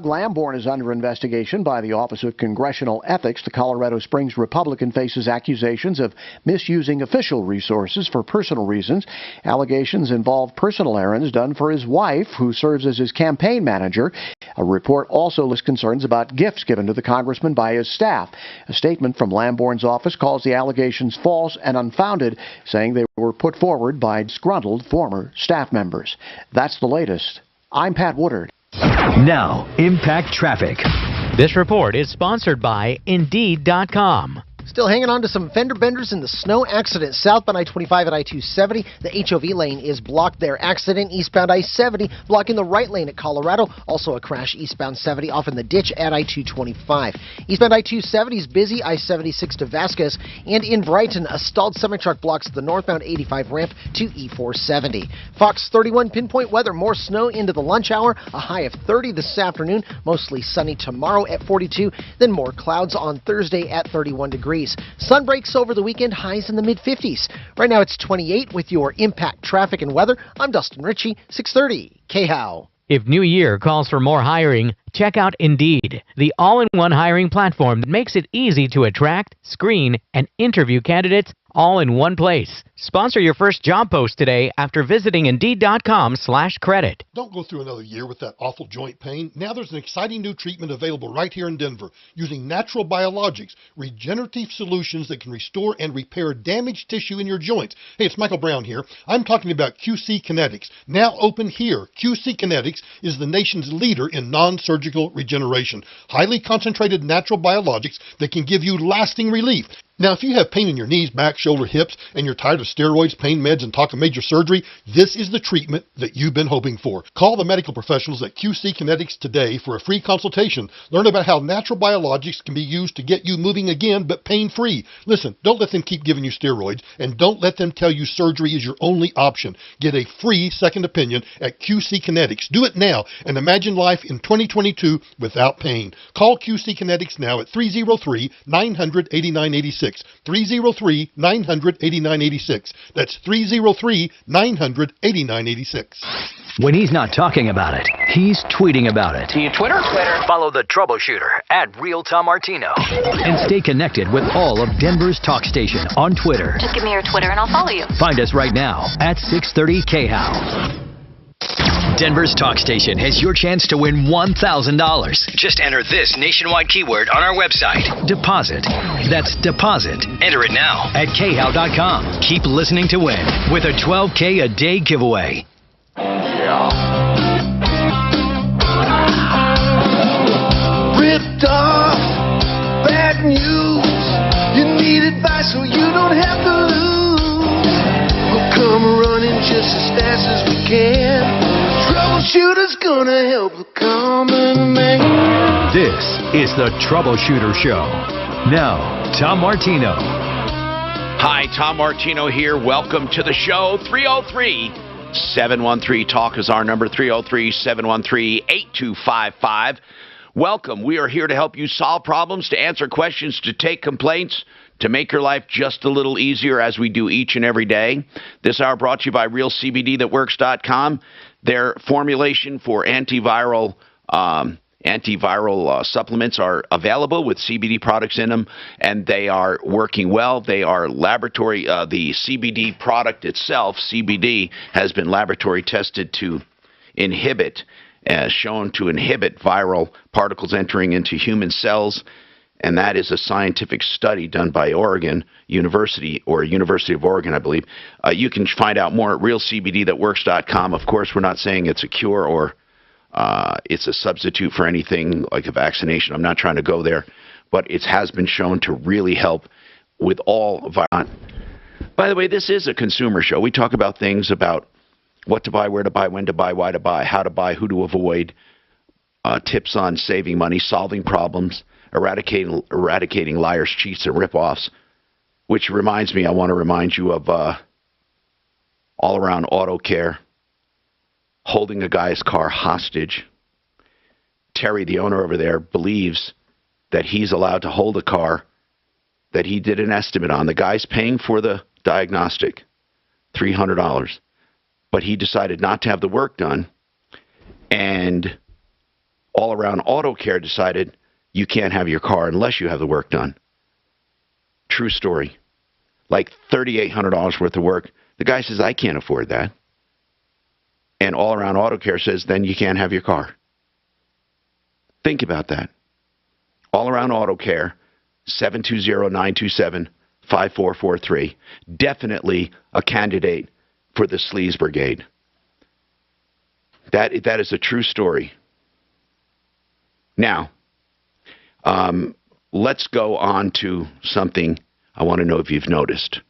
Lamborn is under investigation by the Office of Congressional Ethics. The Colorado Springs Republican faces accusations of misusing official resources for personal reasons. Allegations involve personal errands done for his wife, who serves as his campaign manager. A report also lists concerns about gifts given to the congressman by his staff. A statement from Lamborn's office calls the allegations false and unfounded, saying they were put forward by disgruntled former staff members. That's the latest. I'm Pat Woodard. Now, Impact Traffic. This report is sponsored by Indeed.com. Still hanging on to some fender benders in the snow accident southbound I-25 at I-270. The HOV lane is blocked there. Accident eastbound I-70 blocking the right lane at Colorado. Also a crash eastbound 70 off in the ditch at I-225. Eastbound I-270 is busy. I-76 to Vasquez. And in Brighton, a stalled semi-truck blocks the northbound 85 ramp to E-470. Fox 31 pinpoint weather. More snow into the lunch hour. A high of 30 this afternoon. Mostly sunny tomorrow at 42. Then more clouds on Thursday at 31 degrees. Sun breaks over the weekend, highs in the mid-50s. Right now it's 28 with your Impact Traffic and Weather. I'm Dustin Ritchie, 630 KHOW. If New Year calls for more hiring, check out Indeed, the all-in-one hiring platform that makes it easy to attract, screen, and interview candidates all in one place. Sponsor your first job post today after visiting Indeed.com/credit. Don't go through another year with that awful joint pain. Now there's an exciting new treatment available right here in Denver using natural biologics, regenerative solutions that can restore and repair damaged tissue in your joints. Hey, it's Michael Brown here. I'm talking about QC Kinetics. Now open here. QC Kinetics is the nation's leader in non-surgical regeneration. Highly concentrated natural biologics that can give you lasting relief. Now, if you have pain in your knees, back, shoulder, hips, and you're tired of steroids, pain meds, and talk of major surgery, this is the treatment that you've been hoping for. Call the medical professionals at QC Kinetics today for a free consultation. Learn about how natural biologics can be used to get you moving again, but pain-free. Listen, don't let them keep giving you steroids, and don't let them tell you surgery is your only option. Get a free second opinion at QC Kinetics. Do it now, and imagine life in 2022 without pain. Call QC Kinetics now at 303-900-8986. 303-900-8986. That's 303-900-8986. When he's not talking about it, he's tweeting about it. Do you Twitter? Follow the Troubleshooter at Real Tom Martino. And stay connected with all of Denver's talk station on Twitter. Just give me your Twitter and I'll follow you. Find us right now at 630 KHOW. Denver's talk station has your chance to win $1,000. Just enter this nationwide keyword on our website. Deposit. That's deposit. Enter it now at KHOW.com. Keep listening to win with a $12K a day giveaway. Ripped off, bad news. You need advice so you don't have to lose. We'll come running just as fast as we can. Troubleshooter's gonna help the common man. This is the Troubleshooter Show. Now, Tom Martino. Hi, Tom Martino here. Welcome to the show. 303-713-TALK is our number, 303-713-8255. Welcome. We are here to help you solve problems, to answer questions, to take complaints, to make your life just a little easier as we do each and every day. This hour brought to you by RealCBDThatWorks.com. Their formulation for antiviral supplements are available with CBD products in them, and they are working well. They are laboratory. The CBD product itself, CBD, has been laboratory tested to inhibit, shown to inhibit viral particles entering into human cells. And that is a scientific study done by Oregon University, or University of Oregon, I believe. You can find out more at realcbdthatworks.com. Of course, we're not saying it's a cure or it's a substitute for anything like a vaccination. I'm not trying to go there. But it has been shown to really help with all viral. By the way, this is a consumer show. We talk about things about what to buy, where to buy, when to buy, why to buy, how to buy, who to avoid, tips on saving money, solving problems, eradicating liars, cheats, and ripoffs, which reminds me, I want to remind you of all-around auto care, holding a guy's car hostage. Terry, the owner over there, believes that he's allowed to hold a car that he did an estimate on. The guy's paying for the diagnostic, $300, but he decided not to have the work done, and All Around Auto Care decided you can't have your car unless you have the work done. True story. Like $3,800 worth of work. The guy says, I can't afford that. And All Around Auto Care says, then you can't have your car. Think about that. All Around Auto Care, 720-927-5443. Definitely a candidate for the Sleaze Brigade. That is a true story. Now, let's go on to something I want to know if you've noticed.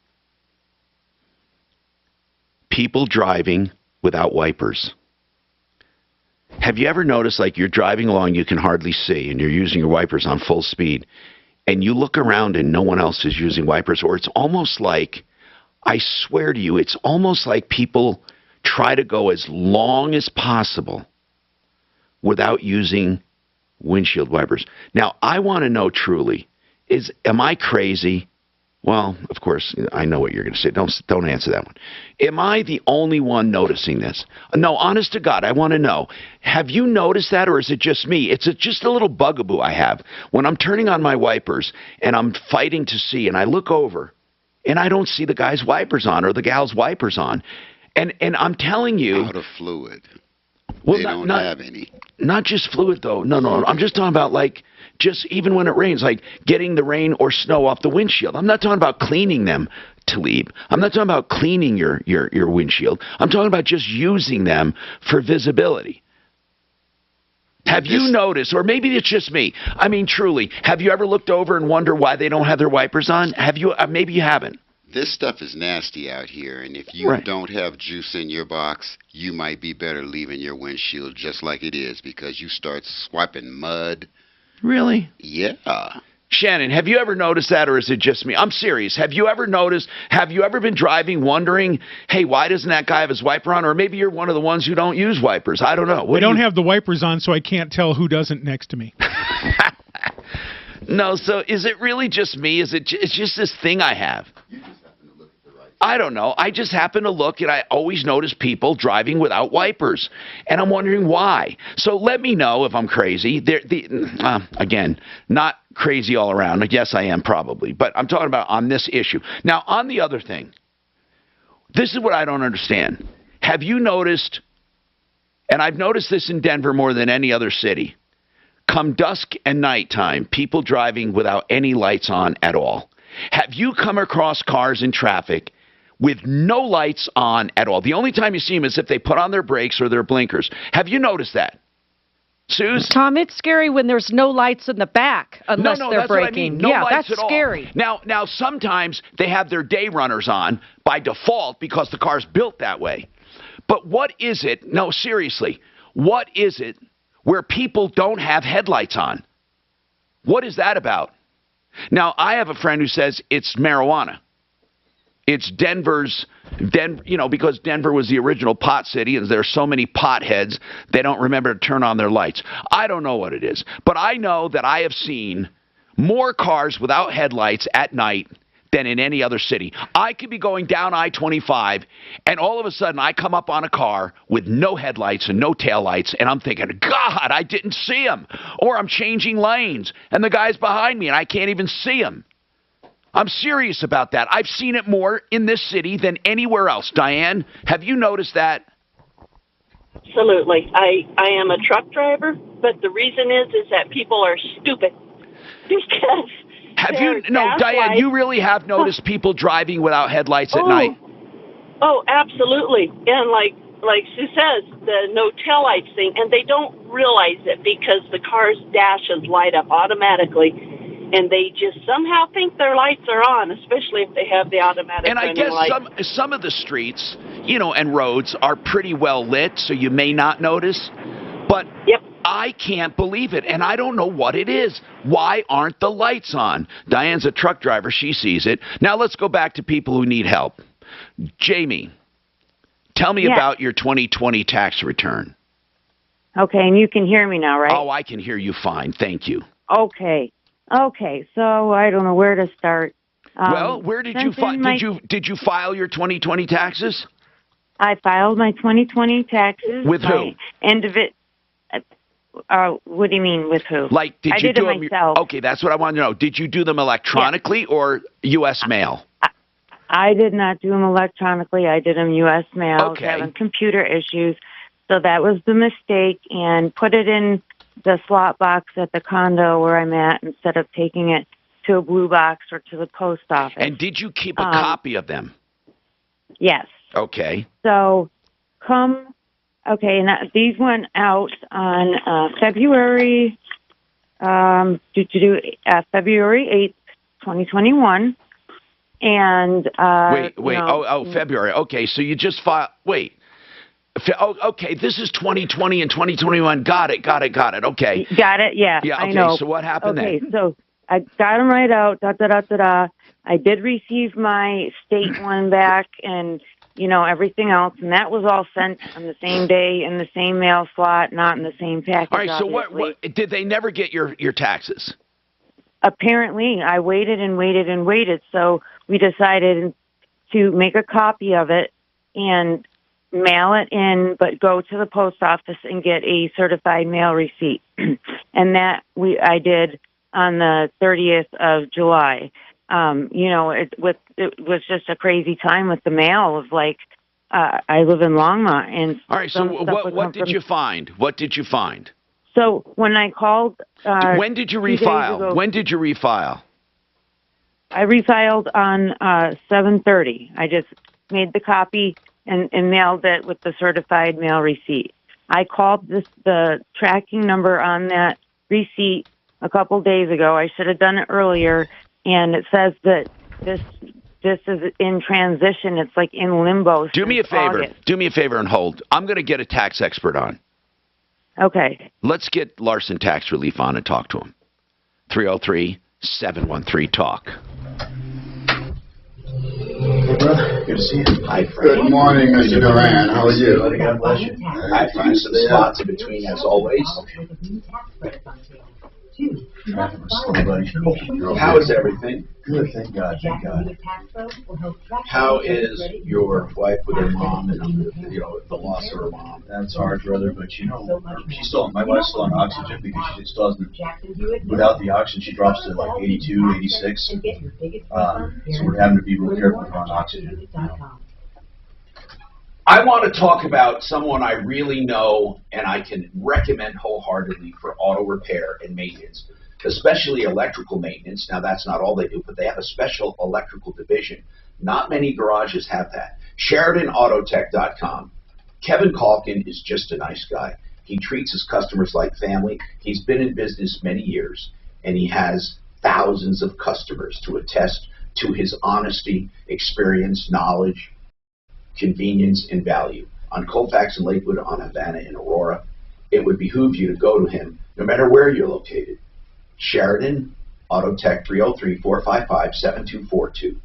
People driving without wipers. Have you ever noticed, like, you're driving along, you can hardly see, and you're using your wipers on full speed, and you look around and no one else is using wipers, or it's almost like, I swear to you, it's almost like people try to go as long as possible without using windshield wipers. Now, I want to know truly, am I crazy? Well, of course, I know what you're going to say. Don't answer that one. Am I the only one noticing this? No, honest to God, I want to know. Have you noticed that, or is it just me? It's just a little bugaboo I have. When I'm turning on my wipers and I'm fighting to see, and I look over, and I don't see the guy's wipers on or the gal's wipers on. And I'm telling you... Out of fluid. Well, they don't have any. Not just fluid, though. No. I'm just talking about, like, just even when it rains, like getting the rain or snow off the windshield. I'm not talking about cleaning them, Talib. I'm not talking about cleaning your windshield. I'm talking about just using them for visibility. Have you noticed, or maybe it's just me, I mean, truly, have you ever looked over and wonder why they don't have their wipers on? Have you? Maybe you haven't. This stuff is nasty out here, and if you don't have juice in your box, you might be better leaving your windshield just like it is, because you start swiping mud. Really? Yeah. Shannon, have you ever noticed that, or is it just me? I'm serious. Have you ever noticed, have you ever been driving wondering, hey, why doesn't that guy have his wiper on? Or maybe you're one of the ones who don't use wipers. I don't know. I don't have the wipers on, so I can't tell who doesn't next to me. No, so is it really just me? It's just this thing I have? I don't know. I just happen to look, and I always notice people driving without wipers, and I'm wondering why. So let me know if I'm crazy. Again, not crazy all around. Yes, I am probably, but I'm talking about on this issue. Now, on the other thing, this is what I don't understand. Have you noticed, and I've noticed this in Denver more than any other city, come dusk and nighttime, people driving without any lights on at all. Have you come across cars in traffic with no lights on at all? The only time you see them is if they put on their brakes or their blinkers. Have you noticed that? Suze? Tom, it's scary when there's no lights in the back unless no, they're that's braking. What I mean. No lights that's at scary. All. Now, sometimes they have their day runners on by default because the car's built that way. But what is it? No, seriously. What is it where people don't have headlights on? What is that about? Now, I have a friend who says it's marijuana. It's because Denver was the original pot city, and there's so many potheads, they don't remember to turn on their lights. I don't know what it is, but I know that I have seen more cars without headlights at night than in any other city. I could be going down I-25, and all of a sudden I come up on a car with no headlights and no taillights, and I'm thinking, God, I didn't see him. Or I'm changing lanes, and the guy's behind me, and I can't even see him. I'm serious about that. I've seen it more in this city than anywhere else. Diane, have you noticed that? Absolutely. I am a truck driver, but the reason is that people are stupid. Because Diane, you really have noticed people driving without headlights at night? Oh, absolutely. And like Sue says, the no taillights thing, and they don't realize it because the car's dashes light up automatically. And they just somehow think their lights are on, especially if they have the automatic And I guess lights. some of the streets, and roads are pretty well lit, so you may not notice. But I can't believe it, and I don't know what it is. Why aren't the lights on? Diane's a truck driver. She sees it. Now let's go back to people who need help. Jamie, tell me about your 2020 tax return. Okay, and you can hear me now, right? Oh, I can hear you fine. Thank you. Okay, so I don't know where to start. Well, where did you did you file your 2020 taxes? I filed my 2020 taxes. With who? What do you mean with who? Like, I did you did do it them? myself. Okay, that's what I want to know. Did you do them electronically or U.S. mail? I did not do them electronically. I did them U.S. mail. I was Okay. having computer issues, so that was the mistake. And put it in the slot box at the condo where I'm at instead of taking it to a blue box or to the post office. And did you keep a copy of them? Yes. Okay. So, these went out on February 8th, 2021. And February. Okay, so you just filed. Wait. Okay, this is 2020 and 2021. Got it. Okay. Got it. Yeah. Yeah. Okay. I know. So what happened then? Okay, so I got them right out. I did receive my state one back, and everything else, and that was all sent on the same day in the same mail slot, not in the same package. All right. So obviously. what did they never get your taxes? Apparently, I waited and waited and waited. So we decided to make a copy of it and mail it in, but go to the post office and get a certified mail receipt. And that I did on the 30th of July. It was just a crazy time with the mail of I live in Longmont, and all right. So what did you find? What did you find? So when I called, when did you refile? When did you refile? I refiled on 7/30. I just made the copy and mailed it with the certified mail receipt. I called the tracking number on that receipt a couple days ago. I should have done it earlier, and it says that this is in transition. It's like in limbo. Do me a favor. August. Do me a favor and hold. I'm going to get a tax expert on. Okay. Let's get Larson Tax Relief on and talk to him. 303-713-TALK. Hey, brother. Good to see you. Hi, Frank. Good morning, Mr. Duran. How are you? God bless you. I find some spots in between, as always. How is everything? Good, thank God, thank God. How is your wife with her mom and the loss of her mom? That's hard, brother, but my wife's still on oxygen because she still doesn't, without the oxygen, she drops to like 82, 86. So we're having to be real careful with her on oxygen. I want to talk about someone I really know and I can recommend wholeheartedly for auto repair and maintenance, especially electrical maintenance. Now, that's not all they do, but they have a special electrical division. Not many garages have that. SheridanAutotech.com. Kevin Calkin is just a nice guy. He treats his customers like family. He's been in business many years, and he has thousands of customers to attest to his honesty, experience, knowledge, convenience, and value. On Colfax and Lakewood, on Havana and Aurora, it would behoove you to go to him no matter where you're located. Sheridan Autotech, 303-455-7242.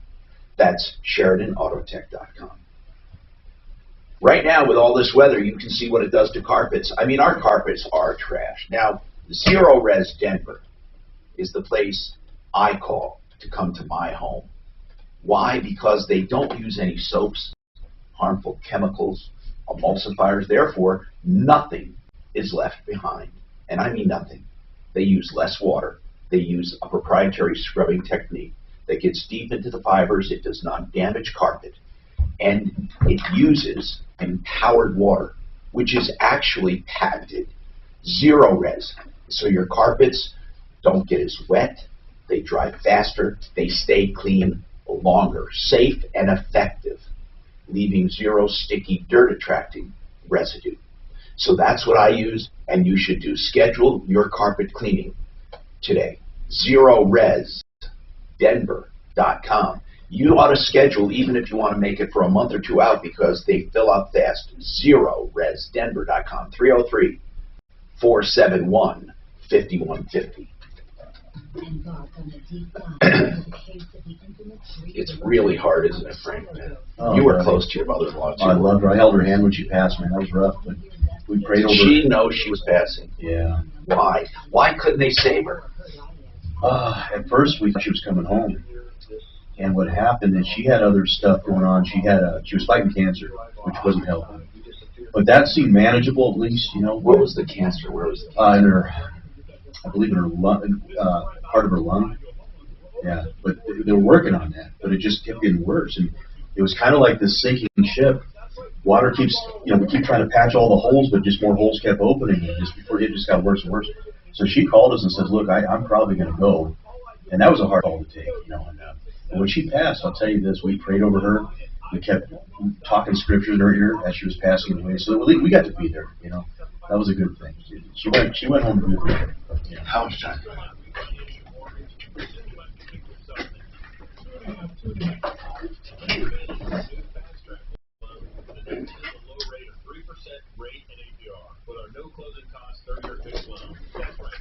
That's SheridanAutotech.com. Right now, with all this weather, you can see what it does to carpets. I mean, our carpets are trash. Now, Zero Res Denver is the place I call to come to my home. Why? Because they don't use any soaps, harmful chemicals, emulsifiers. Therefore, nothing is left behind. And I mean nothing. They use less water. They use a proprietary scrubbing technique that gets deep into the fibers. It does not damage carpet. And it uses empowered water, which is actually patented. Zero res. So your carpets don't get as wet. They dry faster. They stay clean longer. Safe and effective, leaving zero sticky, dirt-attracting residue. So that's what I use, and you should do. Schedule your carpet cleaning today. ZeroResDenver.com. You ought to schedule even if you want to make it for a month or two out because they fill up fast. ZeroResDenver.com. 303-471-5150. It's really hard, isn't it, Frank? You were close to your mother-in-law, too. I loved her. I held her hand when she passed, man. That was rough, but we prayed over her. She knows she was passing. Yeah. Why? Why couldn't they save her? At first, we thought she was coming home. And what happened is she had other stuff going on. She was fighting cancer, which wasn't helping. But that seemed manageable at least, you know. What was the cancer? Where was it? In her, I believe in her lung, part of her lung. Yeah, but they were working on that, but it just kept getting worse, and it was kind of like this sinking ship. Water keeps, we keep trying to patch all the holes, but just more holes kept opening, and just before it just got worse and worse. So she called us and says, "Look, I'm probably going to go," and that was a hard call to take, And when she passed, I'll tell you this: we prayed over her. We kept talking scripture in her ear as she was passing away. So we got to be there, That was a good thing. She went home to good. How much time?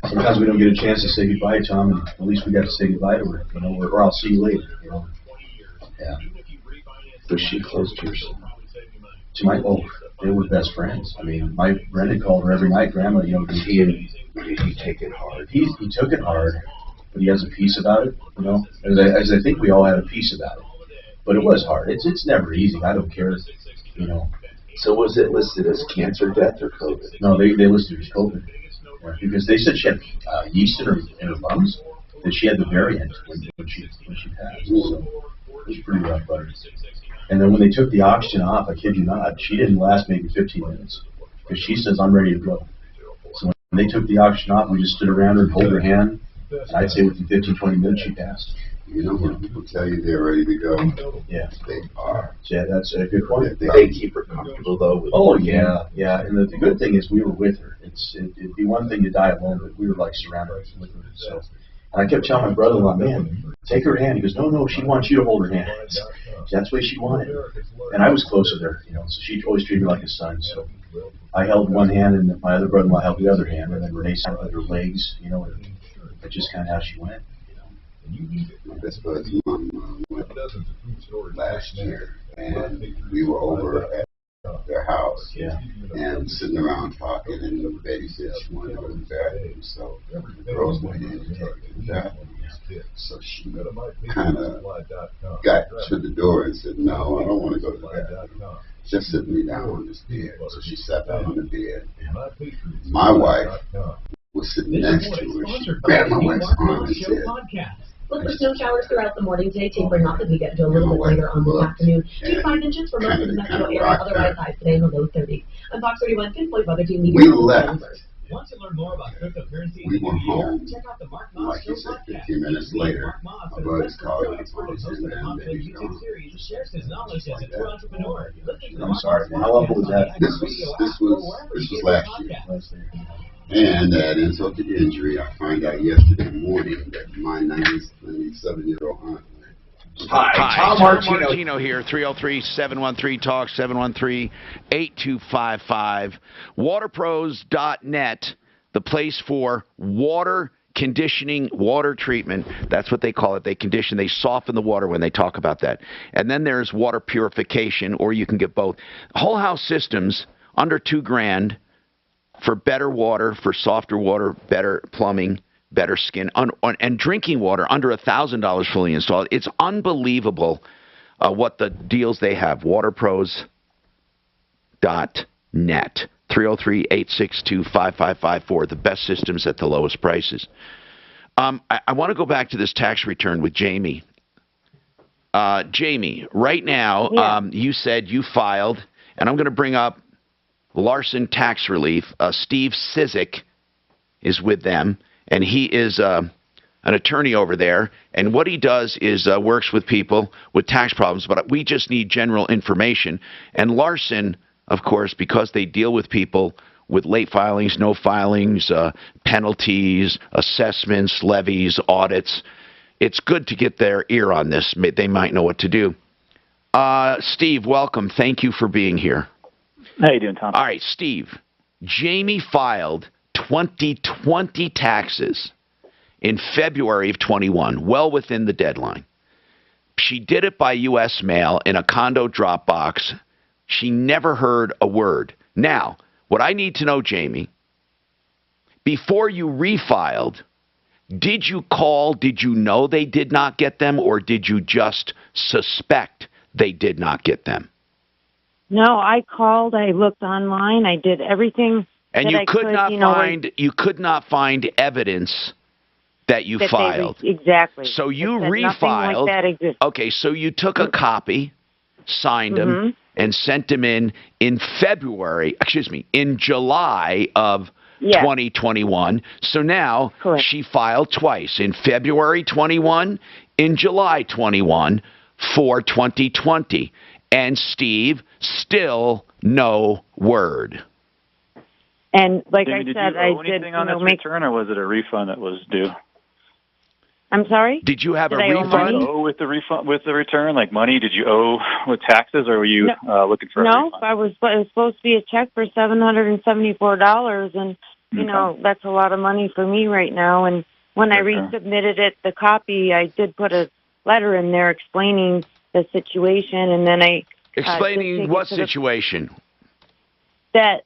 Sometimes we don't get a chance to say goodbye, Tom, and at least we got to say goodbye to her, or I'll see you later, Yeah. Was she close to your son? They were best friends. I mean, Brendan called her every night, Grandma, did he take it hard? He took it hard, but he has a peace about it, as I think we all had a peace about it. But it was hard. It's never easy. I don't care, So was it listed as cancer death or COVID? No, they listed it as COVID. Yeah, because they said she had yeast in her lungs, that she had the variant when she passed. So it was pretty rough, buddy. And then when they took the oxygen off, I kid you not, she didn't last maybe 15 minutes. Because she says, "I'm ready to go." So when they took the oxygen off, we just stood around her and held her hand. And I'd say within 15, 20 minutes, she passed. When people tell you they're ready to go, yeah, they are. Yeah, that's a good point. They keep her comfortable, though. Oh, yeah. And the good thing is we were with her. It'd be one thing to die alone, but we were like surrounded with her. So, and I kept telling my brother-in-law, "Man, take her hand." He goes, "No, she wants you to hold her hand." That's the way she wanted it. And I was close with her, so she always treated me like a son. So I held one hand, and my other brother-in-law held the other hand, and then Renee sat with her legs, and that's just kind of how she went. My best bud's mom went last year, and we were over at their house, and sitting around talking, and Betty said she wanted to go to the bathroom, so the girls went in and take her to the bathroom. So she kind of got to the door and said, "No, I don't want to go to the bathroom. Just sit me down on this bed." So she sat down on the bed. My wife was sitting next to her. She grabbed my wife's arm and said, Look for snow showers throughout the morning today, tapering off as we get into a little bit later on this afternoon. 2 to 5 inches for most of the metro area, otherwise highs today in the low 30s. I'm Fox 31 Pinpoint Weather Team Media. We left. Want to learn more about cryptocurrency? We went home. Like you said, 15 minutes later, my buddies called me and said, "Man, baby's gone." I'm sorry, man. How long was that? This was last year. And that insult to injury, I find out yesterday morning that my 97-year-old aunt. Hi, Tom Martino here, 303-713-TALK, 713-8255. Waterpros.net, the place for water conditioning, water treatment. That's what they call it. They condition, they soften the water when they talk about that. And then there's water purification, or you can get both. Whole house systems, under $2,000. For better water, for softer water, better plumbing, better skin, and drinking water under $1,000 fully installed. It's unbelievable what the deals they have. Waterpros.net, 303-862-5554. The best systems at the lowest prices. I want to go back to this tax return with Jamie. Jamie, right now, you said you filed, and I'm going to bring up Larson Tax Relief. Steve Sizik is with them, and he is an attorney over there. And what he does is works with people with tax problems, but we just need general information. And Larson, of course, because they deal with people with late filings, no filings, penalties, assessments, levies, audits, it's good to get their ear on this. They might know what to do. Steve, welcome. Thank you for being here. How you doing, Tom? All right, Steve. Jamie filed 2020 taxes in February of 21, well within the deadline. She did it by U.S. mail in a condo drop box. She never heard a word. Now, what I need to know, Jamie, before you refiled, did you call, did you know they did not get them, or did you just suspect they did not get them? No, I called. I looked online. I did everything. And that you I could not you know, find evidence that you that filed. Exactly. So you It said nothing like refiled. that exists. Okay, so you took a copy, signed them, and sent them in July of 2021. So now she filed twice, in February 21, in July 21 for 2020. And Steve, still no word. And like Jamie, I did said, you I owe did anything on this return, or was it a refund that was due? I'm sorry? Did you have Did a I owe refund? money? Did you owe with the refund, with the return, like money? Did you owe with taxes, or were you looking for a refund? No, it was supposed to be a check for $774, and you know that's a lot of money for me right now. And when I resubmitted it, the copy, I did put a letter in there explaining the situation, and then I explaining what situation? That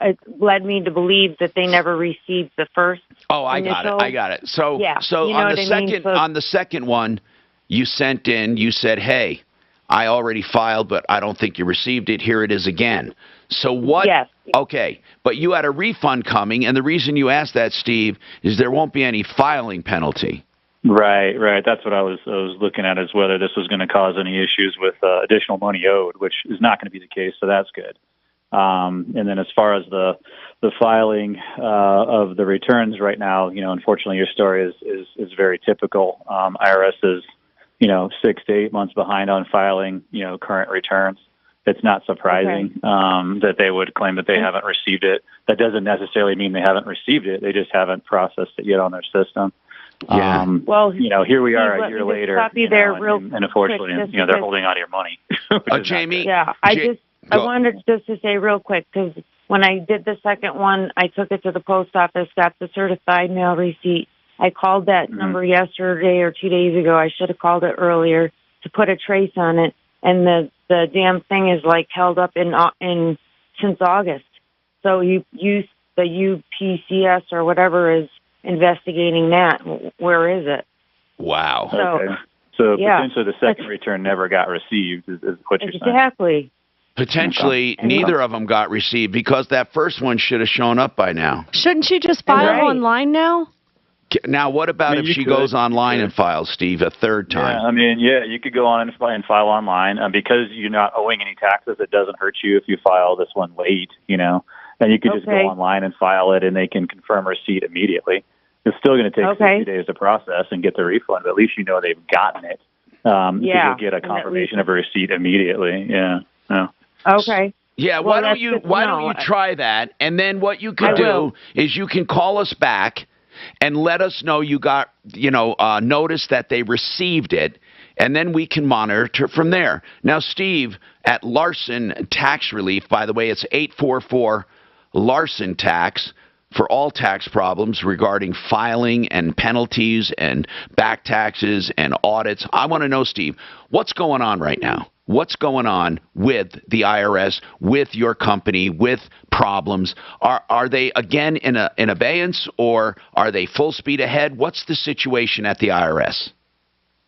it led me to believe that they never received the first. Oh, I got it. So, yeah, so you know on the second, on the second one, you sent in. You said, "Hey, I already filed, but I don't think you received it. Here it is again." So what? Yes. Okay, but you had a refund coming, and the reason you asked that, Steve, is there won't be any filing penalty. Right. That's what I was looking at, is whether this was going to cause any issues with additional money owed, which is not going to be the case. So that's good. And then as far as the filing of the returns right now, you know, unfortunately, your story is very typical. IRS is, you know, 6 to 8 months behind on filing, you know, current returns. It's not surprising that they would claim that they haven't received it. That doesn't necessarily mean they haven't received it. They just haven't processed it yet on their system. Yeah. Well, you know, here we are a year later, you know, and unfortunately, you know, they're holding on to your money. Jamie. Yeah, I wanted just to say real quick, because when I did the second one, I took it to the post office, got the certified mail receipt. I called that number yesterday or 2 days ago. I should have called it earlier to put a trace on it, and the damn thing is like held up in since August. So the UPCS or whatever is investigating that. Where is it? Wow. So potentially the second return never got received, is what you're saying. Exactly. Potentially, neither of them got received, because that first one should have shown up by now. Shouldn't she just file online now? Now, what about if she goes online and files, Steve, a third time? Yeah, I mean, you could go on and file online. Because you're not owing any taxes, it doesn't hurt you if you file this one late, you know. And you could just go online and file it, and they can confirm receipt immediately. It's still going to take 60 days to process and get the refund, but at least you know they've gotten it. You'll get a confirmation of a receipt immediately. Yeah. Okay. Yeah, why don't you try that? And then what you could do is you can call us back and let us know you got, notice that they received it, and then we can monitor from there. Now, Steve, at Larson Tax Relief, by the way, it's 844 Larson Tax for all tax problems regarding filing and penalties and back taxes and audits. I want to know, Steve, what's going on right now? What's going on with the IRS, with your company, with problems? Are they again in abeyance, or are they full speed ahead? What's the situation at the IRS?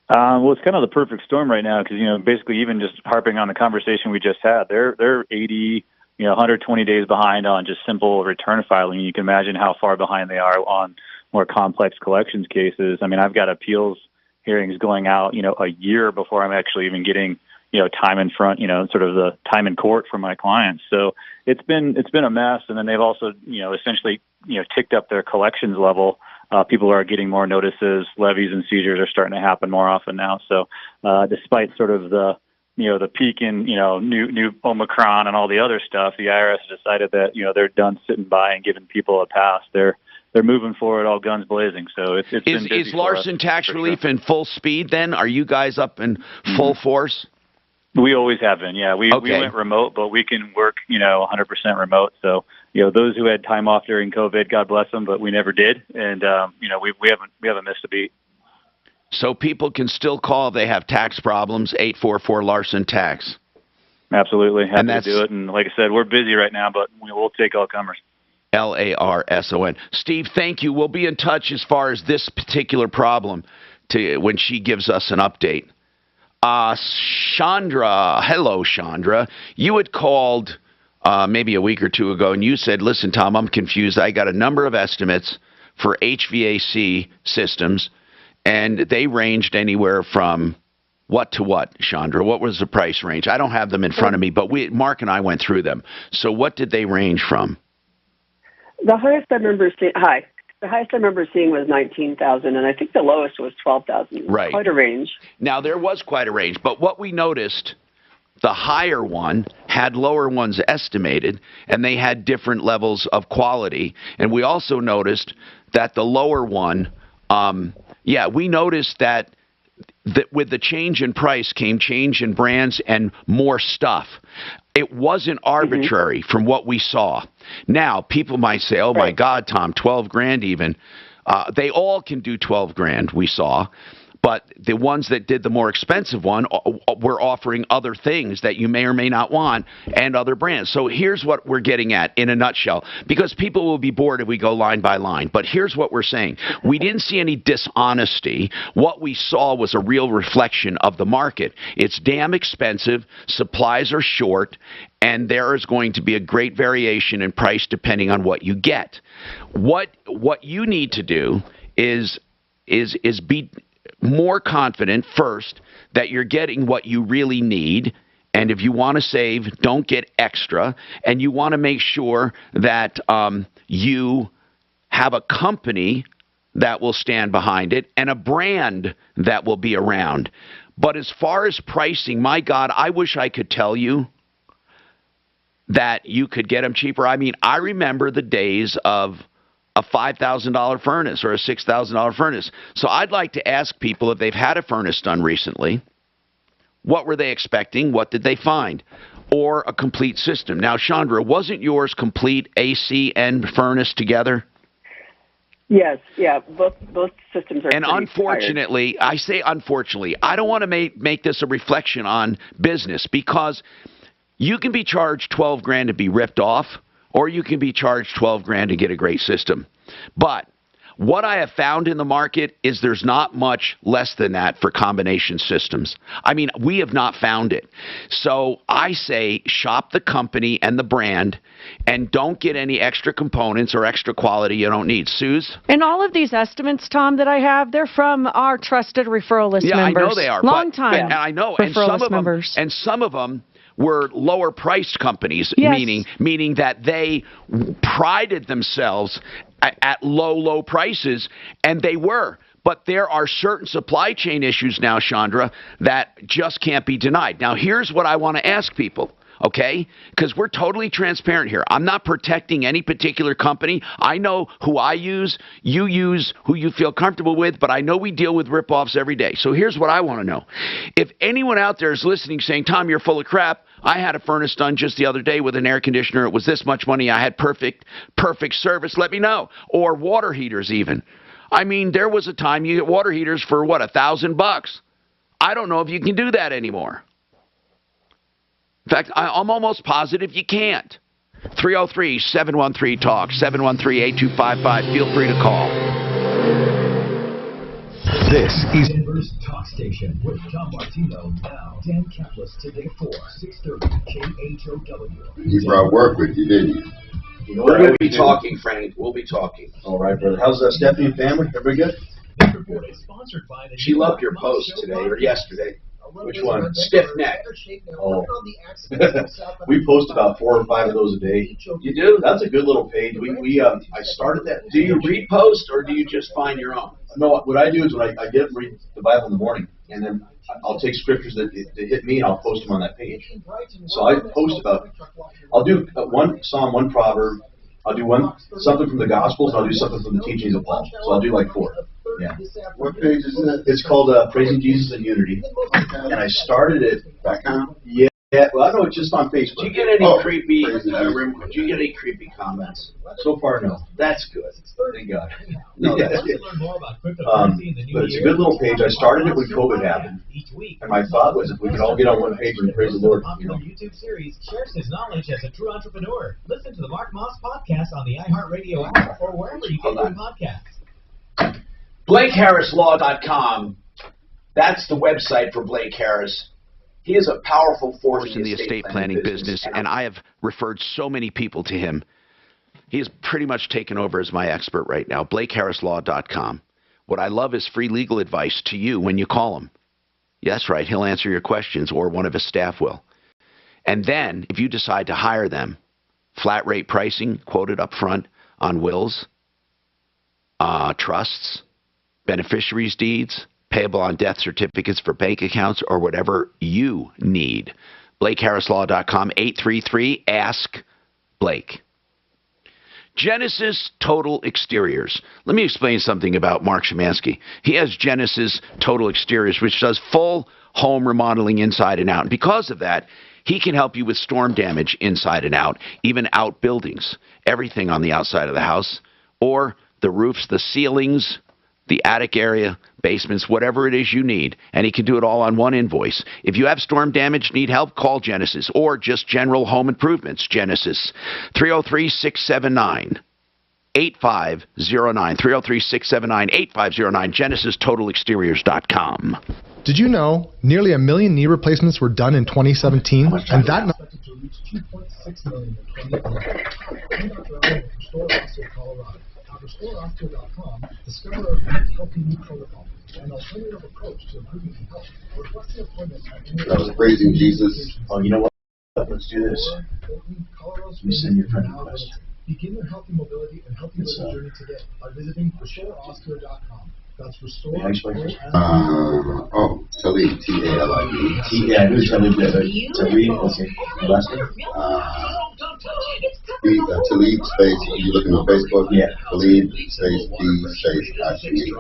Well, it's kind of the perfect storm right now, because basically, even just harping on the conversation we just had, they're 80, 120 days behind on just simple return filing. You can imagine how far behind they are on more complex collections cases. I mean, I've got appeals hearings going out, a year before I'm actually even getting time in front, sort of the time in court for my clients. So it's been a mess. And then they've also, essentially, ticked up their collections level. People are getting more notices. Levies and seizures are starting to happen more often now. So despite sort of the peak in, new Omicron and all the other stuff, the IRS decided that, they're done sitting by and giving people a pass. They're moving forward, all guns blazing. So it's been busy. Is Larson Tax Relief in full speed then? Are you guys up in full force? We always have been, yeah. We went remote, but we can work, 100% remote. So, those who had time off during COVID, God bless them, but we never did. And, we haven't missed a beat. So people can still call if they have tax problems, 844 Larson Tax. Absolutely. Happy to do it. And like I said, we're busy right now, but we'll take all comers. LARSON. Steve, thank you. We'll be in touch as far as this particular problem when she gives us an update. Chandra, hello, Chandra. You had called maybe a week or two ago, and you said, listen, Tom, I'm confused. I got a number of estimates for HVAC systems, and they ranged anywhere from what to what, Chandra? What was the price range? I don't have them in front of me, but Mark and I went through them. So what did they range from? The highest I remember seeing was 19,000, and I think the lowest was 12,000. Right. Quite a range. Now, there was quite a range, but what we noticed, the higher one had lower ones estimated, and they had different levels of quality. And we also noticed that the lower one, we noticed that with the change in price came change in brands and more stuff. It wasn't arbitrary from what we saw. Now, people might say, oh, my God, Tom, 12 grand even. They all can do 12 grand, we saw. But the ones that did the more expensive one were offering other things that you may or may not want and other brands. So here's what we're getting at in a nutshell, because people will be bored if we go line by line. But here's what we're saying. We didn't see any dishonesty. What we saw was a real reflection of the market. It's damn expensive. Supplies are short. And there is going to be a great variation in price depending on what you get. What you need to do is be more confident first that you're getting what you really need, and if you want to save, don't get extra, and you want to make sure that you have a company that will stand behind it and a brand that will be around. But as far as pricing, my God, I wish I could tell you that you could get them cheaper. I mean, I remember the days of a $5,000 furnace or a $6,000 furnace. So I'd like to ask people if they've had a furnace done recently, what were they expecting? What did they find? Or a complete system. Now, Chandra, wasn't yours complete AC and furnace together? Yes, yeah, both systems are. And unfortunately, tired. I say unfortunately, I don't want to make this a reflection on business, because you can be charged 12 grand to be ripped off, or you can be charged 12 grand to get a great system. But what I have found in the market is there's not much less than that for combination systems. I mean, we have not found it. So I say shop the company and the brand and don't get any extra components or extra quality you don't need. Suze? And all of these estimates, Tom, that I have, they're from our trusted referral list members. Yeah, I know they are. Long time. And I know. And some of them were lower priced companies, yes. meaning that they prided themselves at low prices, and they were. But there are certain supply chain issues now, Chandra, that just can't be denied. Now, here's what I want to ask people, okay? Because we're totally transparent here. I'm not protecting any particular company. I know who I use. You use who you feel comfortable with, but I know we deal with ripoffs every day. So here's what I want to know. If anyone out there is listening saying, Tom, you're full of crap, I had a furnace done just the other day with an air conditioner. It was this much money. I had perfect service. Let me know. Or water heaters even. I mean, there was a time you get water heaters for, what, $1,000? I don't know if you can do that anymore. In fact, I'm almost positive you can't. 303-713-TALK, 713-8255. Feel free to call. This is Denver's Talk Station with Tom Martino. Now, Dan Kaplis today for 630 KHOW. You brought work with you, didn't you? We're going to be talking, Frank. We'll be talking. All right, brother. How's Stephanie and family? Everybody good? This report is sponsored by the She loved your post today or yesterday. Which one? Stiff neck. Oh. We post about 4 or 5 of those a day. You do? That's a good little page. I started that. Do you repost or do you just find your own? No, what I do is when I get read the Bible in the morning, and then I'll take scriptures that hit me and I'll post them on that page. So I post I'll do one Psalm, one proverb. I'll do something from the Gospels, and I'll do something from the teachings of Paul. So I'll do like 4. Yeah. What page is that? It's called Praising Jesus in Unity, and I started it. Yeah. Well, I know it's just on Facebook. Do you get any creepy? Do you get any creepy comments? So far, no. That's good. Thank God. No, but it's a good little page. I started it when COVID happened, and my thought was if we could all get on one page and praise the Lord. YouTube series shares his knowledge as a true entrepreneur. Listen to the Mark Moss podcast on the iHeartRadio app or wherever you get your podcasts. BlakeHarrisLaw.com That's the website for Blake Harris. He is a powerful force in the estate planning business, and I have referred so many people to him. He has pretty much taken over as my expert right now. BlakeHarrisLaw.com. What I love is free legal advice to you when you call him. Yeah, that's right. He'll answer your questions, or one of his staff will. And then, if you decide to hire them, flat rate pricing quoted up front on wills, trusts, beneficiaries' deeds, payable on death certificates for bank accounts, or whatever you need. BlakeHarrisLaw.com, 833-ASK-BLAKE. Genesis Total Exteriors. Let me explain something about Mark Szymanski. He has Genesis Total Exteriors, which does full home remodeling inside and out. And because of that, he can help you with storm damage inside and out, even outbuildings, everything on the outside of the house, or the roofs, the ceilings, the attic area, basements, whatever it is you need. And he can do it all on one invoice. If you have storm damage, need help, call Genesis, or just general home improvements. Genesis, 303-679-8509, 303-679-8509, GenesisTotalExteriors.com. Did you know nearly 1 million knee replacements were done in 2017? And that number to reach 2.6 million in 2020. Colorado. At RestoreOsteal.com, discover our unique Healthy Knee protocol, an alternative approach to improving health. Request an appointment at That was praising Jesus. Oh, you know what? Let's do this. Let me send you a friend request. Begin your healthy mobility and healthy living journey today by visiting RestoreOsteal.com. That's Restore. Talib, T-A-L-I-B. Yeah, I knew Talib. Talib, okay. Last name? Talib space, you looking on Facebook? Yeah. Talib space D space I-C.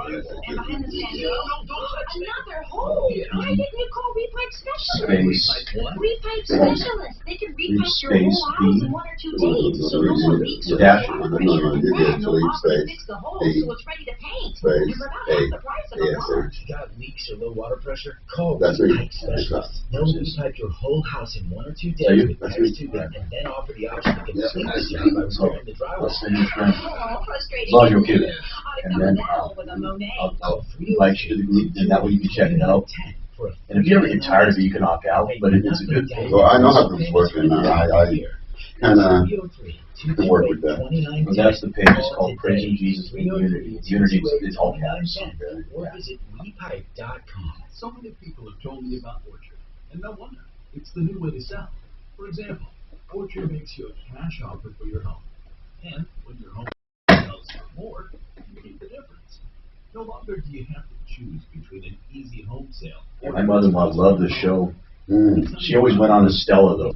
Another hole. Why didn't you call repipe specialists? Repipe specialists. They can repipe your whole house in 1 or 2 days. So no more leaks or Dash. No, you did Talib space fix the hole so it's ready to paint. space The price of a home. Got leaks or low water pressure? Call That's repipe specialists. They'll repipe your whole house in 1 or 2 days with pipes too big, and then offer the option to get sleep by repairing the drywall. As long as you're okay with it. And then I'll invite you to the group, and that way you can check it out. And if you ever get tired of it, you can opt out, but it's a good thing. Well, I know how to work, and I kind of can work with that. Well, that's the page. It's called Praising Jesus with Unity. Unity is all caps. Or visit repipe.com. So many people have told me about Orchard, and no wonder. It's the new way to sell. For example, Orchard makes you a cash offer for your home. And when your home sells for more, you keep the difference. No longer do you have to choose between an easy home sale. Yeah, my mother-in-law loved the show. She always went on to Stella, though.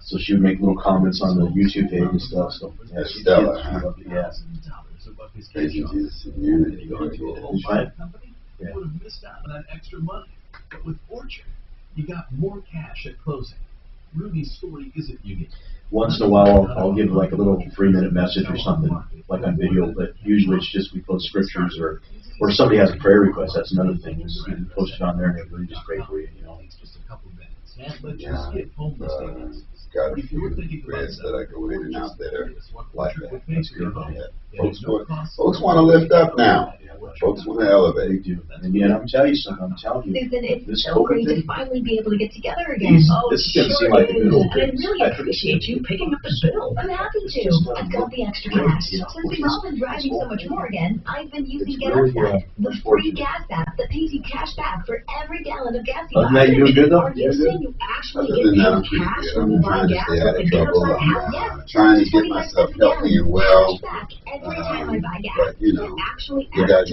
So she would make little comments on the YouTube page and stuff. So, yeah, Stella, huh? Yeah. Praising Jesus in Unity. You would have missed out on that extra money. But with Orchard, you got more cash at closing. Ruby's story isn't unique. Once in a while, I'll give like a little 3-minute message or something, like on video, but usually it's just we post scriptures or somebody has a prayer request. That's another thing. Just post it on there and everybody just pray for you, you know. It's just a couple minutes. And let's just get homeless tickets. Got a few friends that I go in and out there like that. That's good. Folks want to lift up now. Folks want to elevate. And yeah, I'm telling you something. I'm telling you, Susan, it's this so great to finally be able to get together again. This is going to seem like a good old And I really appreciate you picking up the bill. I'm happy to. I've got the extra cash. Since we've all been driving so much more again, I've been using GetUpside, the free gas app that pays you cash back for every gallon of gas you buy. Other than that, you doing good though? Are you saying you actually get paid cash when you buy gas with the GetUpside app? Yes. Trying to get myself healthy and well. Every time I buy gas. But, you know, you got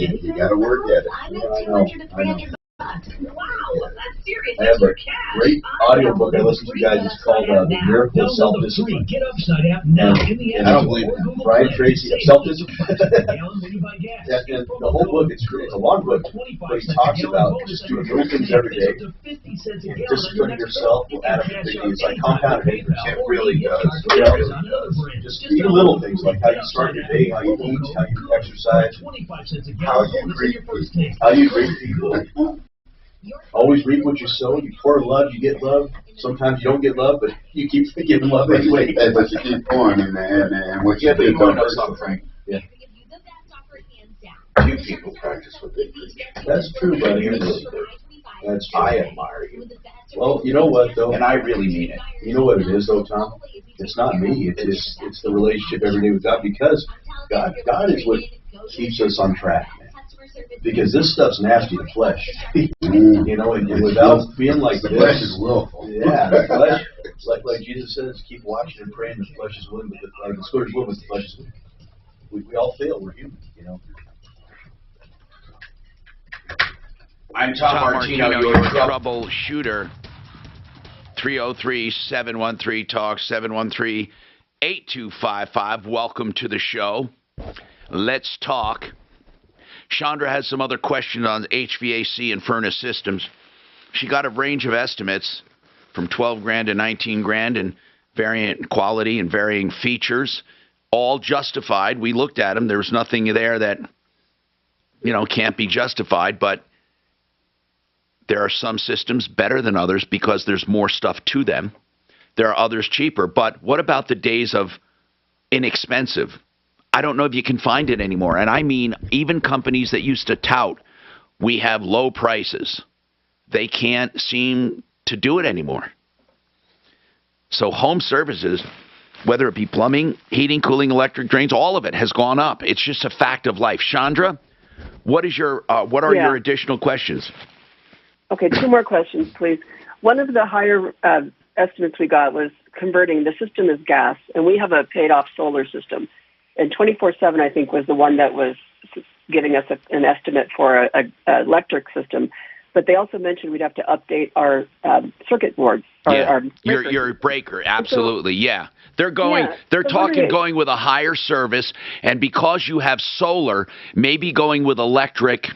to work at it. I make 200 to 300 bucks. Wow, that's serious. I have a great audiobook I listen to, guys. It's called The Miracle of Self-Discipline. GetUpside app now in the And I don't believe it. Brian Tracy of Self-Discipline. The whole book, it's a long book, but he talks about just doing little things every day. Disciplining yourself will add up to big things like compounded interest. It really does. Just even little things like how you start your day, how you eat, how you exercise, how you greet people. Always reap what you sow. You pour love, you get love. Sometimes you don't get love, but you keep giving love anyway. But you keep pouring in there, and what you do, don't know something, Frank. Yeah. Few people practice what they preach. That's true, buddy. That's I admire you. Well, you know what though, and I really mean it. You know what it is though, Tom? It's not me. It's the relationship every day with God, because God is what keeps us on track, man. Because this stuff's nasty to flesh, you know, and without being like the this, flesh is willful. Yeah, the flesh, like Jesus says, keep watching and praying. The flesh is willing, but the spirit is willing, but the flesh is weak. We all fail. We're human, you know. I'm Tom Martino, your troubleshooter. 303-713-TALK, 713-8255. Welcome to the show. Let's talk. Chandra has some other questions on HVAC and furnace systems. She got a range of estimates from 12 grand to 19 grand and varying quality and varying features, all justified. We looked at them. There was nothing there that, can't be justified, but there are some systems better than others because there's more stuff to them. There are others cheaper. But what about the days of inexpensive? I don't know if you can find it anymore. And I mean, even companies that used to tout, we have low prices, they can't seem to do it anymore. So home services, whether it be plumbing, heating, cooling, electric, drains, all of it has gone up. It's just a fact of life. Chandra, what are your additional questions? Okay, 2 more questions, please. One of the higher estimates we got was converting. The system is gas, and we have a paid-off solar system. And 24/7, I think, was the one that was giving us an estimate for an electric system. But they also mentioned we'd have to update our circuit boards. Our your breaker, absolutely, yeah. They're talking going with a higher service, and because you have solar, maybe going with electric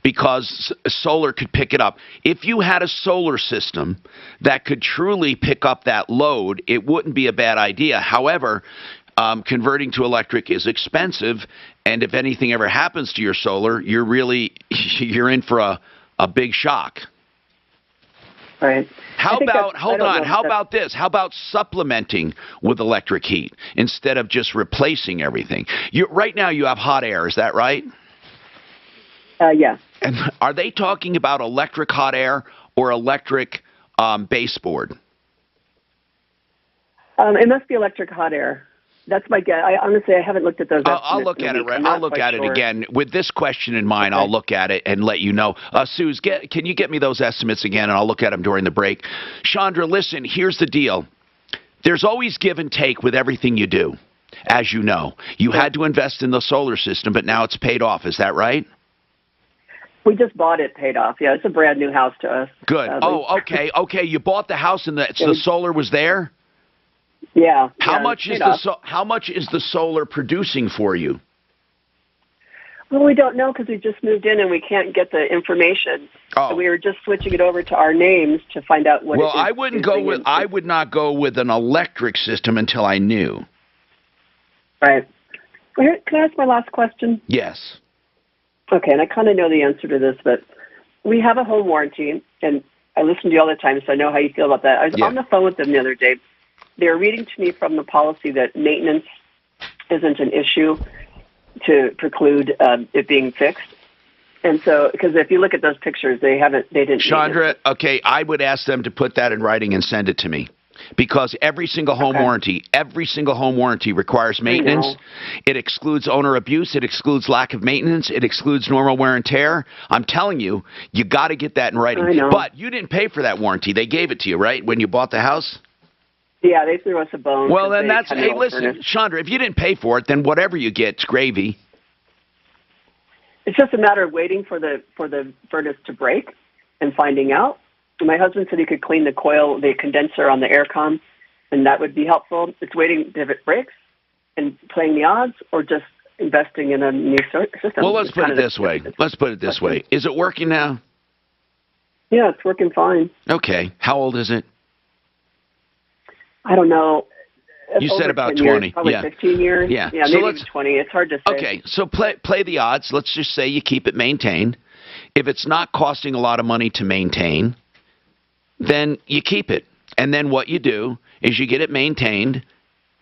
because solar could pick it up. If you had a solar system that could truly pick up that load, it wouldn't be a bad idea. However, converting to electric is expensive, and if anything ever happens to your solar, you're in for a big shock. Right. How about this? How about supplementing with electric heat instead of just replacing everything? Right now you have hot air, is that right? Yeah. And are they talking about electric hot air or electric baseboard? It must be electric hot air. That's my guess. I haven't looked at those. I'll look at it. I'll look at it again with this question in mind. Okay. I'll look at it and let you know. Suze, can you get me those estimates again, and I'll look at them during the break. Chandra, listen. Here's the deal. There's always give and take with everything you do, as you know. You had to invest in the solar system, but now it's paid off. Is that right? We just bought it paid off. Yeah, it's a brand new house to us. Good. Okay. You bought the house and the solar was there? Yeah. How much is the solar producing for you? Well, we don't know because we just moved in and we can't get the information. Oh. So we were just switching it over to our names to find out what. Well, I would not go with an electric system until I knew. Right. Well, can I ask my last question? Yes. Okay, and I kind of know the answer to this, but we have a home warranty, and I listen to you all the time, so I know how you feel about that. I was on the phone with them the other day. They were reading to me from the policy that maintenance isn't an issue to preclude it being fixed. And so, because if you look at those pictures, they didn't. Chandra, okay, I would ask them to put that in writing and send it to me. Because every single home warranty requires maintenance. It excludes owner abuse. It excludes lack of maintenance. It excludes normal wear and tear. I'm telling you, you got to get that in writing. I know. But you didn't pay for that warranty. They gave it to you, right, when you bought the house? Yeah, they threw us a bone. Well, then listen, Chandra, if you didn't pay for it, then whatever you get's gravy. It's just a matter of waiting for the furnace to break and finding out. My husband said he could clean the condenser on the aircon, and that would be helpful. It's waiting if it breaks and playing the odds, or just investing in a new system. Well, let's put it this way. Is it working now? Yeah, it's working fine. Okay. How old is it? I don't know. You said about 20. Years, probably 15 years. Yeah. Yeah, so maybe 20. It's hard to say. Okay, so play the odds. Let's just say you keep it maintained. If it's not costing a lot of money to maintain, then you keep it. And then what you do is you get it maintained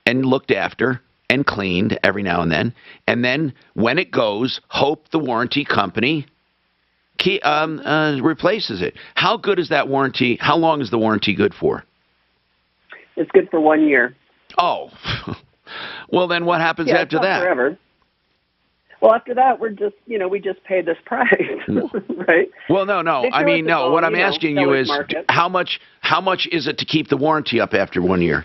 and looked after and cleaned every now and then. And then when it goes, hope the warranty company replaces it. How good is that warranty? How long is the warranty good for? It's good for 1 year. Oh, well then what happens after it's not that? Forever. Well, after that, we just pay this price, right? Well, no. I mean, no. What I'm asking you is, how much is it to keep the warranty up after 1 year?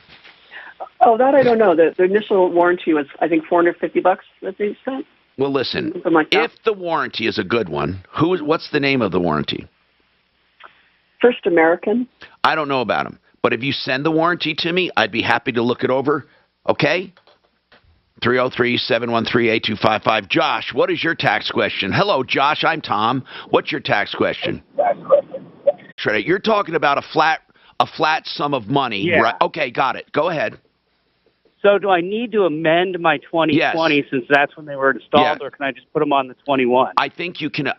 Oh, that I don't know. The initial warranty was, I think, $450 that they spent. Well, listen. Like if the warranty is a good one, what's the name of the warranty? First American. I don't know about them, but if you send the warranty to me, I'd be happy to look it over. Okay. 303-713-8255. Josh, what is your tax question? Hello, Josh. I'm Tom. What's your tax question? You're talking about a flat sum of money, right? Okay, got it. Go ahead. So do I need to amend my 2020 since that's when they were installed, or can I just put them on the 21? I think you can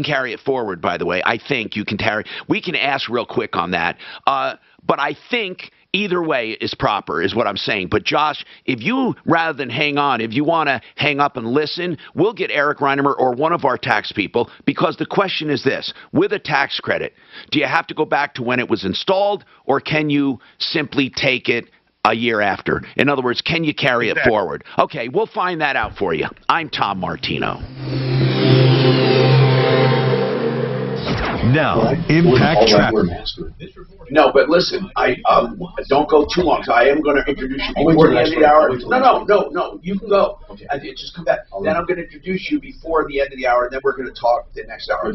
carry it forward, by the way. I think you can carry. We can ask real quick on that. But I think either way is proper, is what I'm saying. But Josh, if you, rather than hang on, if you want to hang up and listen, we'll get Eric Reinemer or one of our tax people, because the question is this: with a tax credit, do you have to go back to when it was installed, or can you simply take it a year after? In other words, can you carry it forward? Okay, we'll find that out for you. I'm Tom Martino. Now, Impact Trapper. No, but listen, I don't go too long. So I am going to introduce you before the end of the hour. No, you can go. Okay. Just come back. Then I'm going to introduce you before the end of the hour, and then we're going to talk the next hour.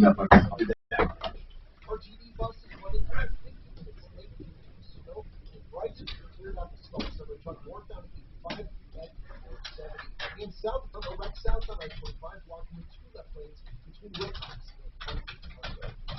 In south from a wreck south on I-25, blocking the two left lanes between Wilcox and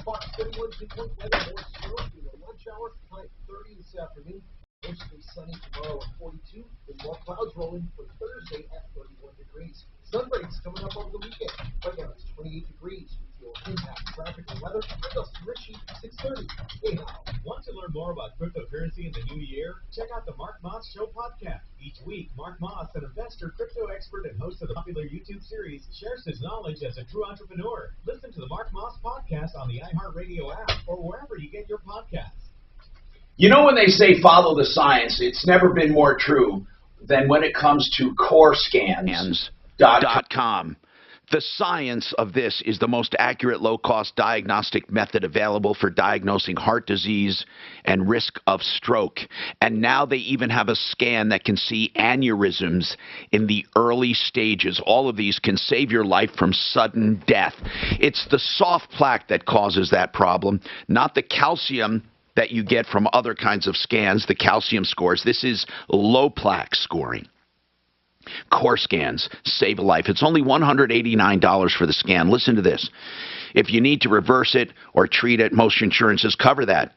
Fox 31 pinpoint weather, more snow through the lunch hour, high 30 this afternoon, mostly sunny tomorrow at 42, with more clouds rolling for Thursday at 31 degrees. Sun breaks coming up over the weekend. Right now it's 28 degrees. With your impact traffic and weather. I'm Dustin Ritchie, 630. Hey, how? Want to learn more about cryptocurrency in the new year? Check out the Mark Moss Show podcast. Each week, Mark Moss, an investor, crypto expert, and host of the popular YouTube series, shares his knowledge as a true entrepreneur. Listen to the Mark Moss podcast on the iHeartRadio app or wherever you get your podcasts. You know, when they say follow the science, it's never been more true than when it comes to CoreScans.com. The science of this is the most accurate, low-cost diagnostic method available for diagnosing heart disease and risk of stroke. And now they even have a scan that can see aneurysms in the early stages. All of these can save your life from sudden death. It's the soft plaque that causes that problem, not the calcium that you get from other kinds of scans, the calcium scores. This is low plaque scoring. Core scans save a life. It's only $189 for the scan. Listen to this. If you need to reverse it or treat it, most insurances cover that.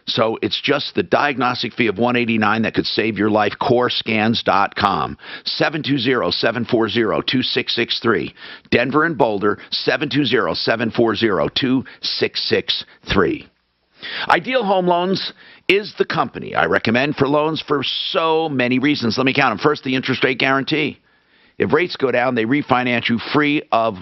So it's just the diagnostic fee of $189 that could save your life. CoreScans.com. 720-740-2663. Denver and Boulder, 720-740-2663. Ideal Home Loans is the company I recommend for loans for so many reasons. Let me count them. First, the interest rate guarantee. If rates go down, they refinance you free of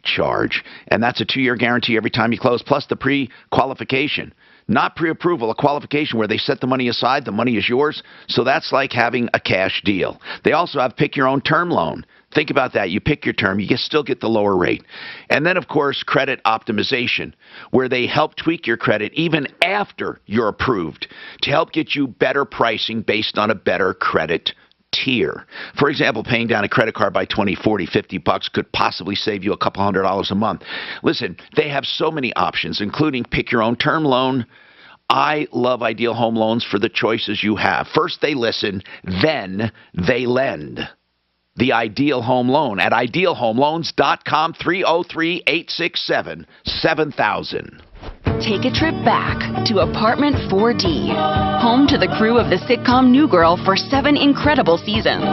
charge. And that's a 2-year guarantee every time you close, plus the pre-qualification. Not pre-approval, a qualification where they set the money aside, the money is yours. So that's like having a cash deal. They also have pick your own term loan. Think about that. You pick your term, you still get the lower rate. And then, of course, credit optimization, where they help tweak your credit even after you're approved to help get you better pricing based on a better credit tier. For example, paying down a credit card by $20, $40, $50 could possibly save you a couple $100s a month. Listen, they have so many options, including pick your own term loan. I love Ideal Home Loans for the choices you have. First, they listen, then they lend. The Ideal Home Loan at idealhomeloans.com, 303-867-7000. Take a trip back to Apartment 4D, home to the crew of the sitcom New Girl for 7 incredible seasons.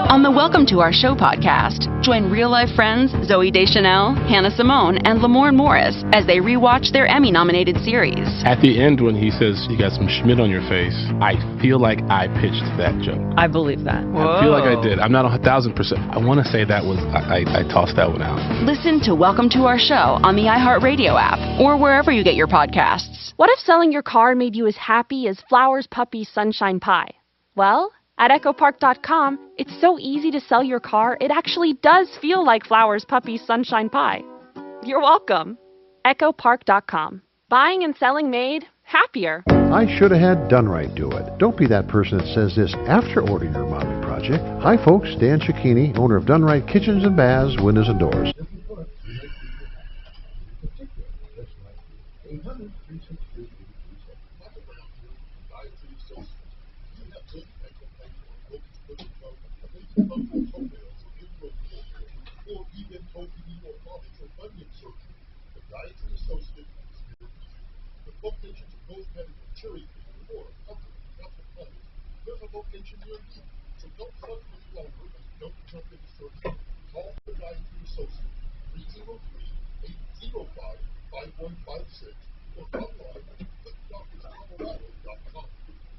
On the Welcome to Our Show podcast, join real-life friends Zooey Deschanel, Hannah Simone, and Lamorne Morris as they rewatch their Emmy-nominated series. At the end, when he says, you got some Schmidt on your face, I feel like I pitched that joke. I believe that. I feel like I did. I'm not 1,000%. I want to say that was, I tossed that one out. Listen to Welcome to Our Show on the iHeartRadio app or wherever you get your podcasts. What if selling your car made you as happy as Flowers, Puppy, Sunshine Pie? Well, at EchoPark.com, it's so easy to sell your car, it actually does feel like Flowers, Puppy, Sunshine Pie. You're welcome. EchoPark.com. Buying and selling made happier. I should have had Done Right do it. Don't be that person that says this after ordering your remodeling project. Hi folks, Dan Cicchini, owner of Done Right Kitchens and Baths, Windows and Doors.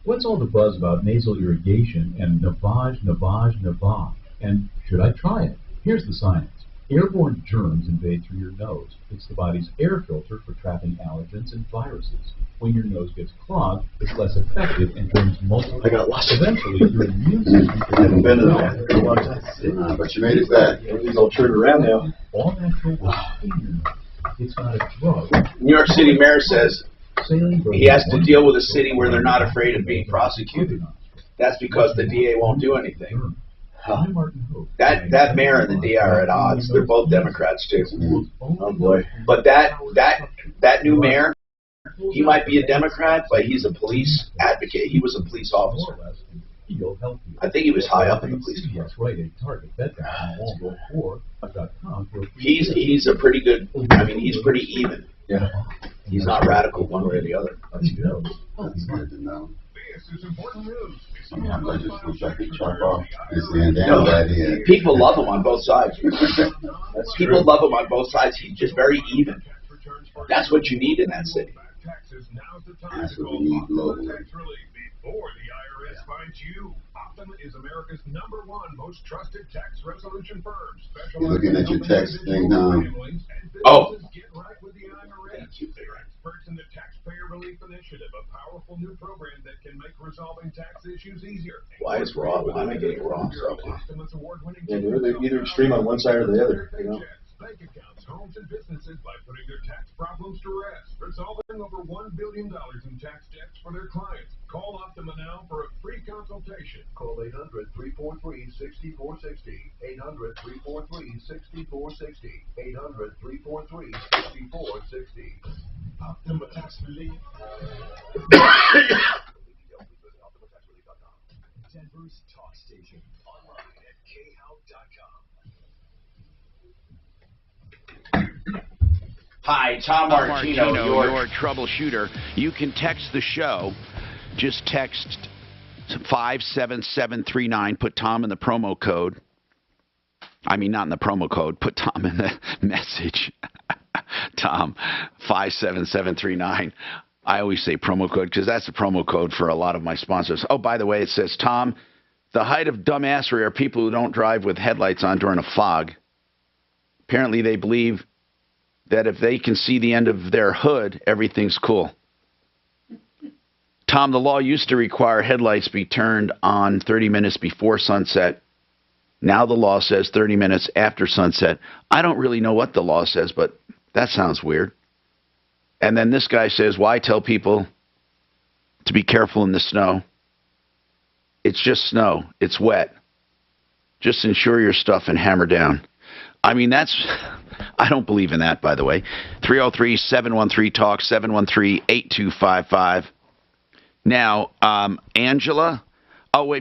What's all the buzz about nasal irrigation and navage? And should I try it? Here's the science. Airborne germs invade through your nose. It's the body's air filter for trapping allergens and viruses. When your nose gets clogged, it's less effective and germs multiply. I got lost. Eventually, your immune system I haven't been to that in a long time. But you made it back. Everything's all turned around now. All natural will clean your nose. It's not a drug. New York City mayor says he has to deal with a city where they're not afraid of being prosecuted. That's because the DA won't do anything. That mayor and the DA are at odds. They're both Democrats too. Oh boy. But that new mayor, he might be a Democrat, but he's a police advocate. He was a police officer. I think he was high up in the police department. He's a pretty good. I mean, he's pretty even. Yeah. He's not radical one way or the other. That's good to know. Sometimes I just wish I could chop off his hand down that end. People love him on both sides. People love him on both sides. He's just very even. That's what you need in that city. That's what we need locally. Before the IRS finds you, Optum is America's #1 most trusted tax resolution firm. You're looking at your text thing now. Oh. They're experts in the Taxpayer Relief Initiative, a powerful new program that can make resolving tax issues easier. Why is wrong? Why am I getting wrong? Yeah, they're either extreme on one side or the other. You know? Bank accounts, homes, and businesses by putting their tax problems to rest, resolving over $1 billion in tax debts for their clients. Call Optima now for a free consultation. Call 800-343-6460. 800-343-6460. 800-343-6460. Optima Tax Relief. Denver's Talk Station. Online at khout.com. Hi, Tom Martino, your troubleshooter. You can text the show. Just text 57739. Put Tom in the promo code. I mean, not in the promo code. Put Tom in the message. Tom, 57739. I always say promo code because that's the promo code for a lot of my sponsors. Oh, by the way, it says, Tom, the height of dumbassery are people who don't drive with headlights on during a fog. Apparently, they believe that if they can see the end of their hood, everything's cool. Tom, the law used to require headlights be turned on 30 minutes before sunset. Now the law says 30 minutes after sunset. I don't really know what the law says, but that sounds weird. And then this guy says, why tell people to be careful in the snow? It's just snow. It's wet. Just insure your stuff and hammer down. I mean, I don't believe in that, by the way. 303-713-TALK, 713-8255. Now, Angela, oh, wait.